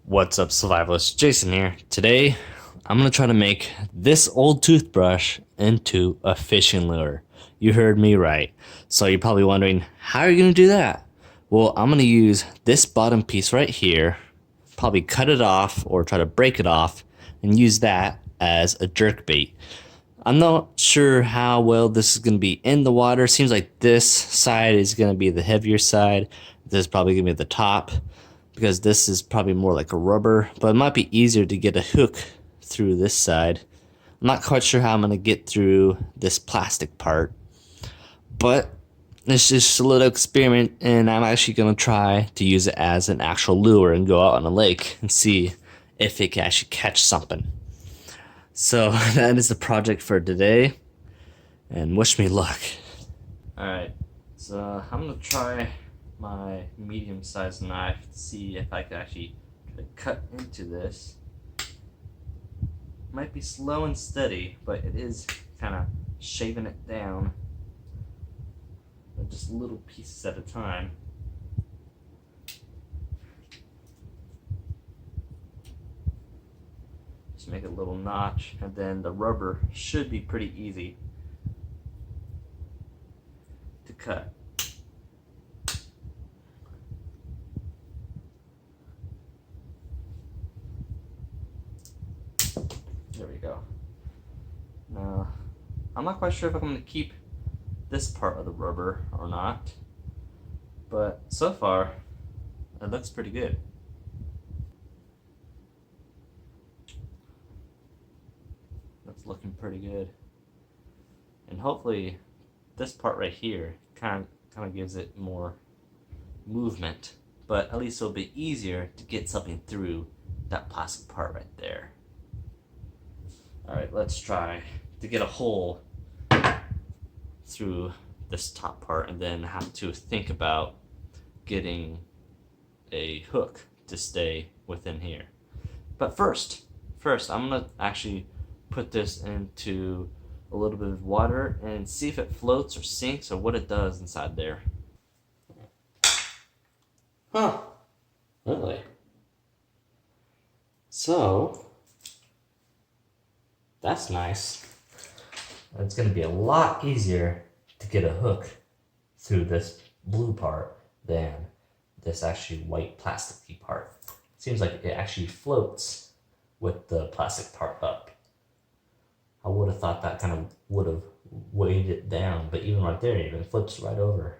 What's up, survivalists? Jason here. Today, I'm gonna try to make this old toothbrush into a fishing lure. You heard me right. So you're probably wondering, how are you gonna do that? Well, I'm gonna use this bottom piece right here, probably cut it off or try to break it off and use that as a jerk bait. I'm not sure how well this is gonna be in the water. Seems like this side is gonna be the heavier side. This is probably gonna be the top, because this is probably more like a rubber, but it might be easier to get a hook through this side. I'm not quite sure how I'm gonna get through this plastic part, but it's just a little experiment, and I'm actually gonna try to use it as an actual lure and go out on a lake and see if it can actually catch something. So that is the project for today, and wish me luck. Alright, so I'm gonna try my medium-sized knife to see if I can actually try to cut into this. Might be slow and steady, but it is kind of shaving it down, but just little pieces at a time. Just make a little notch, and then the rubber should be pretty easy to cut. There we go. Now, I'm not quite sure if I'm going to keep this part of the rubber or not, but so far, it looks pretty good. That's looking pretty good. And hopefully, this part right here kind of gives it more movement, but at least it'll be easier to get something through that plastic part right there. Alright, let's try to get a hole through this top part, and then have to think about getting a hook to stay within here. But first I'm gonna actually put this into a little bit of water and see if it floats or sinks or what it does inside there. Huh, really? So that's nice. It's going to be a lot easier to get a hook through this blue part than this actually white plasticky part. Seems like it actually floats with the plastic part up. I would have thought that kind of would have weighed it down, but even right there, it even flips right over.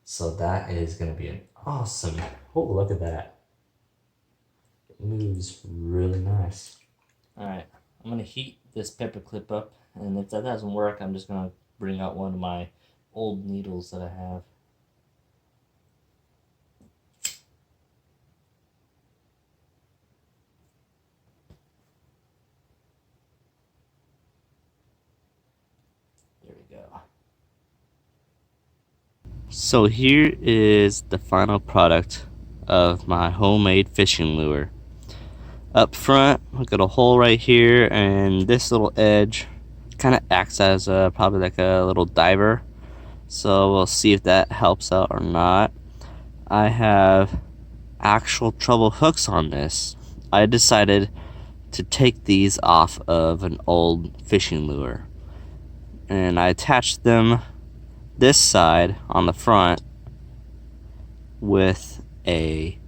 So that is going to be an awesome, oh, look at that. It moves really nice. All right. I'm going to heat this paper clip up, and if that doesn't work, I'm just going to bring out one of my old needles that I have. There we go. So here is the final product of my homemade fishing lure. Up front, I got a hole right here, and this little edge kind of acts as probably like a little diver. So we'll see if that helps out or not. I have actual treble hooks on this. I decided to take these off of an old fishing lure, and I attached them this side on the front with a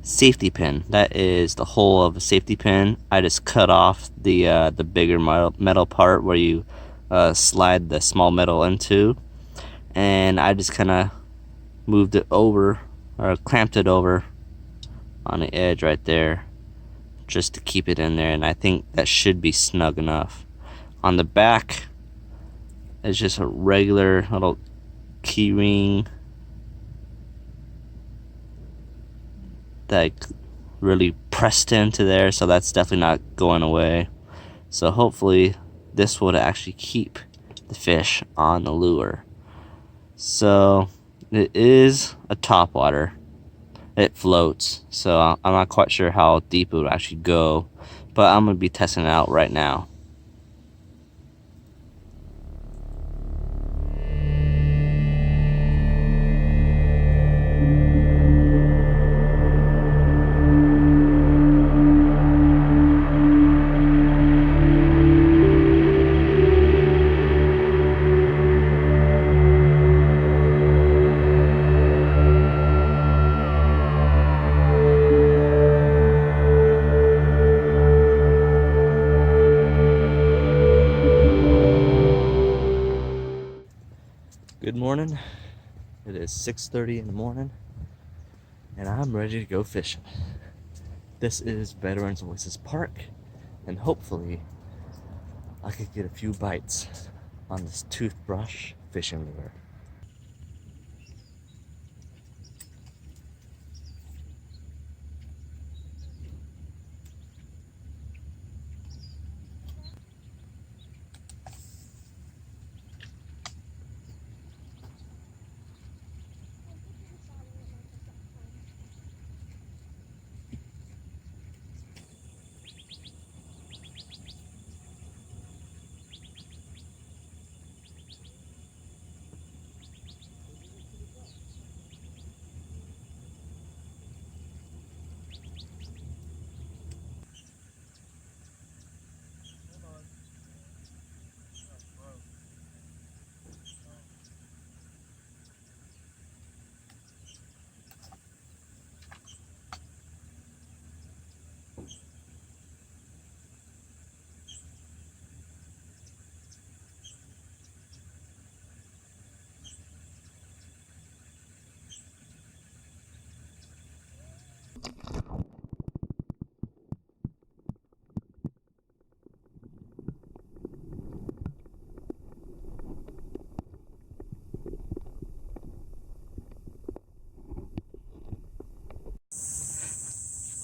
safety pin. That is the hole of a safety pin. I just cut off the bigger metal part where you slide the small metal into, and I just kind of moved it over, or clamped it over on the edge right there, just to keep it in there, and I think that should be snug enough. On the back is just a regular little key ring that really pressed into there, so that's definitely not going away. So hopefully this would actually keep the fish on the lure. So it is a topwater. It floats, so I'm not quite sure how deep it would actually go, but I'm going to be testing it out right now. is 6:30 in the morning, and I'm ready to go fishing. This is Veterans Oasis Park, and hopefully I could get a few bites on this toothbrush fishing lure.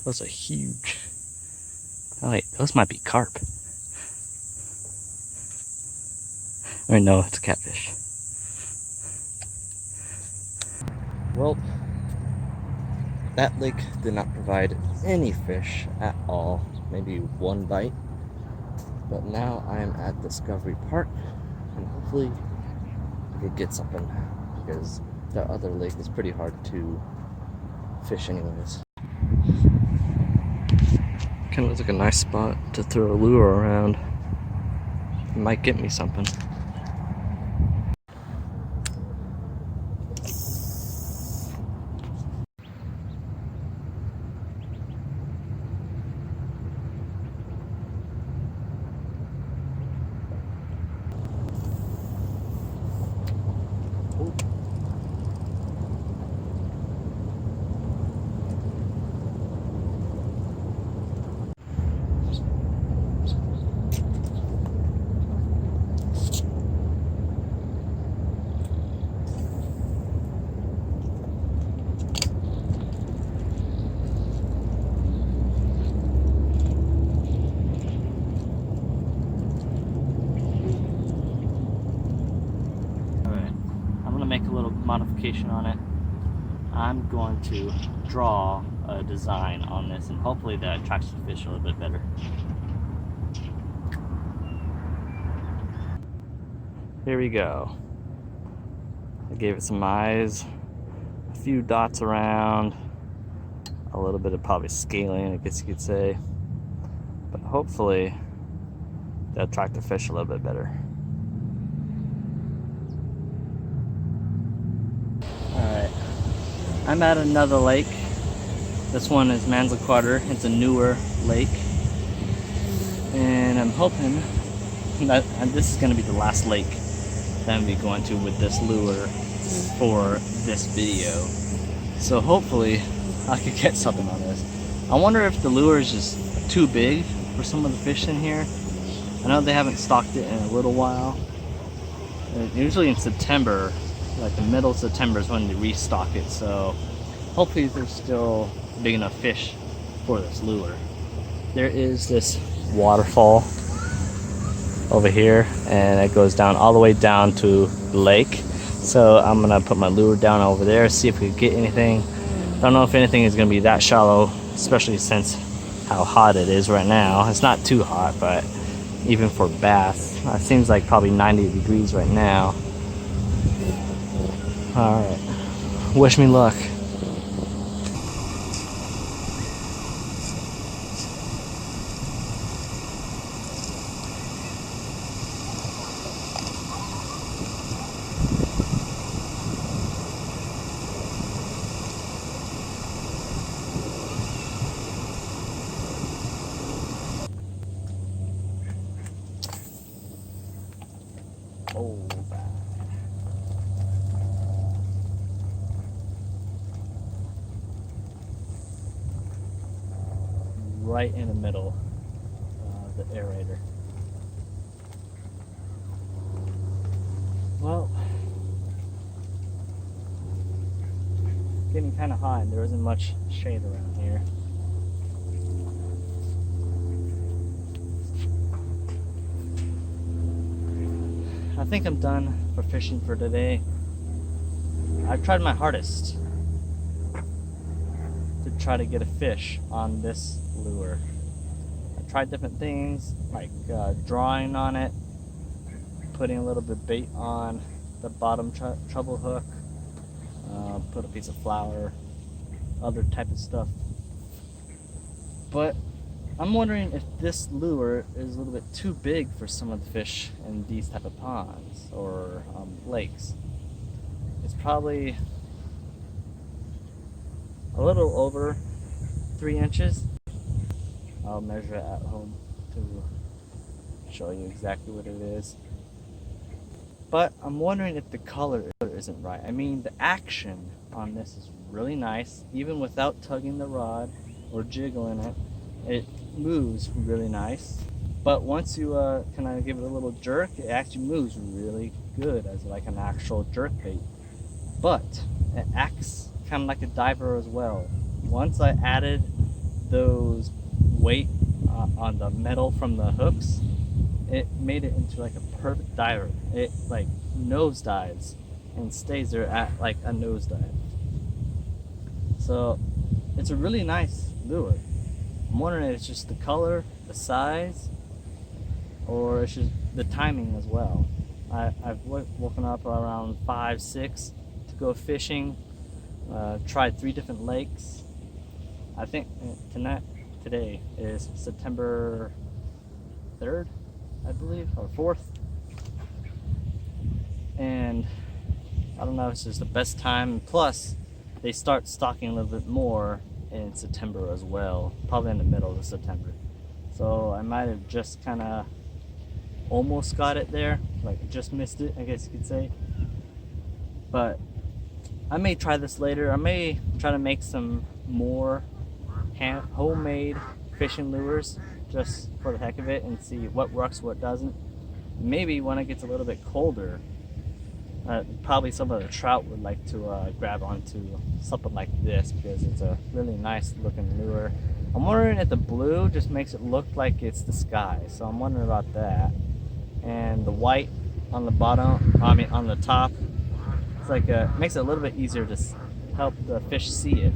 Those are huge. Oh wait, those might be carp. Or no, it's a catfish. Well, that lake did not provide any fish at all. Maybe one bite. But now I am at Discovery Park, and hopefully I could get something, because the other lake is pretty hard to fish anyways. Kind of looks like a nice spot to throw a lure around. It might get me something. Make a little modification on it. I'm going to draw a design on this, and hopefully that attracts the fish a little bit better. Here we go. I gave it some eyes, a few dots around, a little bit of probably scaling, I guess you could say, but hopefully they'll attract the fish a little bit better. Alright, I'm at another lake. This one is Manzacuata. It's a newer lake. And I'm hoping that this is going to be the last lake that I'm going to be going to with this lure for this video. So hopefully I could get something on this. I wonder if the lure is just too big for some of the fish in here. I know they haven't stocked it in a little while. Usually in September, like the middle of September is when they restock it, so hopefully there's still big enough fish for this lure. There is this waterfall over here, and it goes down all the way down to the lake. So I'm gonna put my lure down over there, see if we can get anything. Don't know if anything is gonna be that shallow, especially since how hot it is right now. It's not too hot, but even for bass, it seems like probably 90 degrees right now. Alright, wish me luck. Oh, right in the middle of the aerator. Well, getting kind of hot and there isn't much shade around here. I think I'm done for fishing for today. I've tried my hardest to try to get a fish on this lure. I tried different things like drawing on it, putting a little bit of bait on the bottom treble hook, put a piece of flour, other type of stuff. But I'm wondering if this lure is a little bit too big for some of the fish in these type of ponds or lakes. It's probably a little over 3 inches. I'll measure it at home to show you exactly what it is. But I'm wondering if the color isn't right. I mean, the action on this is really nice. Even without tugging the rod or jiggling it, it moves really nice. But once you kind of give it a little jerk, it actually moves really good as like an actual jerk bait. But it acts kind of like a diver as well. Once I added those weight on the metal from the hooks, it made it into like a perfect diver. It like nose dives and stays there at like a nosedive. So it's a really nice lure. I'm wondering if it's just the color, the size, or it's just the timing as well. I've woken up around 5, 6 to go fishing. Tried 3 different lakes. I think today is September 3rd, I believe, or 4th. And I don't know if it's just the best time. Plus, they start stocking a little bit more in September as well, probably in the middle of September. So I might have just kind of almost got it there, like just missed it, I guess you could say. But I may try this later. I may try to make some more homemade fishing lures just for the heck of it and see what works, what doesn't. Maybe when it gets a little bit colder, probably some of the trout would like to grab onto something like this because it's a really nice looking lure. I'm wondering if the blue just makes it look like it's the sky, so I'm wondering about that. And the white on the bottom, on the top, it's like makes it a little bit easier to help the fish see it.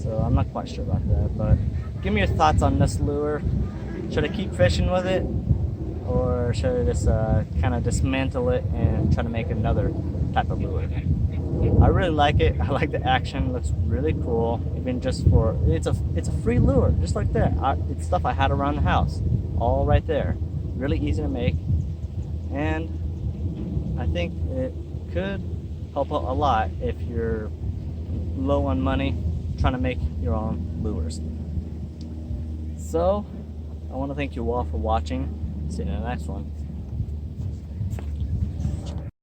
So I'm not quite sure about that, but give me your thoughts on this lure. Should I keep fishing with it, or should I just kind of dismantle it and try to make another type of lure? I really like it. I like the action. It looks really cool. Even just for it's a free lure, just like that. It's stuff I had around the house, all right there. Really easy to make, and I think it could help out a lot if you're low on money trying to make your own lures. So I want to thank you all for watching. See you in the next one.